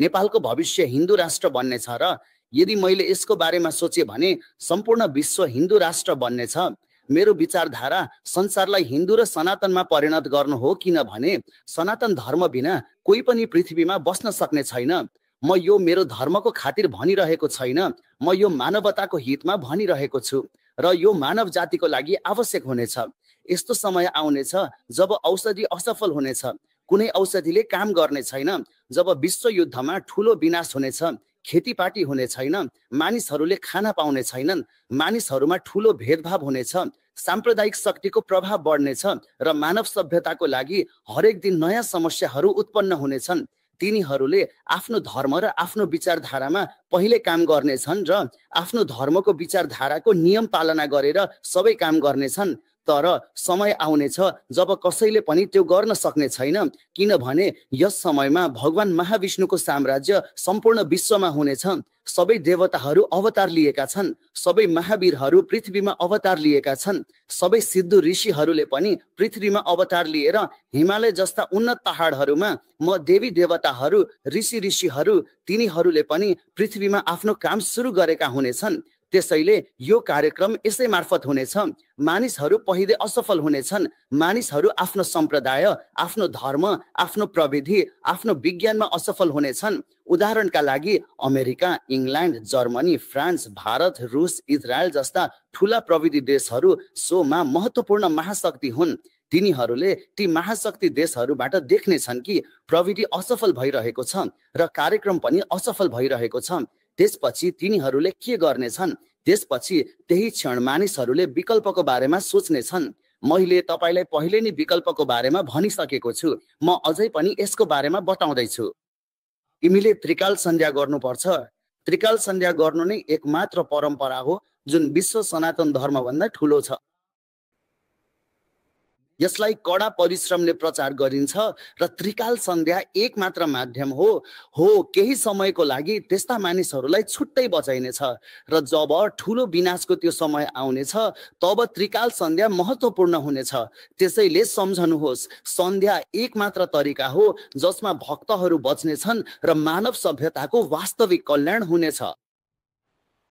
नेपालको भविष्य हिन्दू राष्ट्र बन्नेछ र यदि मैले यसको बारेमा सोचे भने सम्पूर्ण विश्व हिन्दू राष्ट्र बन्नेछ। मेरो विचारधारा संसारलाई हिन्दू र सनातनमा परिणत गर्नु हो, किनभने सनातन धर्म बिना कोही पनि पृथ्वीमा बस्न सक्ने छैन। म यो मेरो धर्मको खातिर भनिरहेको छैन, म यो मानवताको हितमा भनिरहेको छु र यो मानव जातिको लागि आवश्यक हुनेछ। यस्तो समय आउनेछ जब औषधि असफल हुनेछ, कुनै औषधिले काम गर्ने छैन, जब विश्व युद्धमा ठुलो विनाश हुनेछ, खेतीपाती हुने छैन, मानिसहरूले खाना पाउने छैनन्, मानिसहरूमा ठुलो भेदभाव हुनेछ, साम्प्रदायिक शक्तिको प्रभाव बढ्नेछ र मानव सभ्यताको लागि हरेक दिन नयाँ समस्याहरू उत्पन्न हुनेछन्। तिनीहरूले आफ्नो धर्म र आफ्नो विचारधारामा पहिले काम गर्नेछन् र आफ्नो धर्मको विचारधाराको नियम पालना गरेर सबै काम गर्नेछन्। तर समय आउनेछ जब कसैले पनि त्यो गर्न सक्ने छैन, किनभने यस समयमा भगवान महाविष्णुको साम्राज्य सम्पूर्ण विश्वमा हुनेछ। सबै देवताहरू अवतार लिएका छन्, सबै महावीरहरू पृथ्वीमा अवतार लिएका छन्, सबै सिद्ध ऋषिहरूले पनि पृथ्वीमा अवतार लिएर हिमालय जस्ता उन्नत पहाडहरूमा म देवी देवताहरू ऋषिहरू तिनीहरूले पनि पृथ्वीमा आफ्नो काम सुरु गरेका हुनेछन्। त्यसैले यो कार्यक्रम यसै मार्फत हुनेछ। मानिसहरू पहिले असफल हुनेछन्, मानिसहरू आफ्नो सम्प्रदाय, आफ्नो धर्म, आफ्नो प्रविधि, आफ्नो विज्ञानमा असफल हुनेछन्। उदाहरणका लागि America, England, Germany, France, Bharat, रुस, इजरायल जस्ता ठुला प्रविधि देशहरू सोमा महत्त्वपूर्ण महाशक्ति हुन्। तिनीहरूले ती महाशक्ति देशहरूबाट देख्नेछन् कि प्रविधि असफल भइरहेको छ र कार्यक्रम पनि असफल भइरहेको छ। त्यसपछि तिनीहरूले के गर्नेछन्? त्यसपछि त्यही क्षण मानिसहरूले विकल्पको बारेमा सोच्नेछन्। मैले तपाईलाई पहिले नै विकल्पको बारेमा भनिसकेको छु, म अझै पनि यसको बारेमा बताउँदैछु। तिमीले त्रिकाल सन्ध्या गर्नुपर्छ। त्रिकाल सन्ध्या गर्नु नै एकमात्र परम्परा हो जुन विश्व सनातन धर्मभन्दा ठुलो छ। यसलाई कडा परिश्रमले प्रचार गरिन्छ र त्रिकाल सन्ध्या एक मात्र माध्यम हो केही समयको लागि त्यस्ता मानिसहरूलाई छुट्टै बचाइनेछ र जब ठुलो विनाशको त्यो समय आउनेछ तब त्रिकाल सन्ध्या महत्त्वपूर्ण हुनेछ। त्यसैले सम्झनुहोस्, सन्ध्या एक मात्र तरिका हो जसमा भक्तहरू बच्नेछन् र मानव सभ्यताको वास्तविक कल्याण हुनेछ।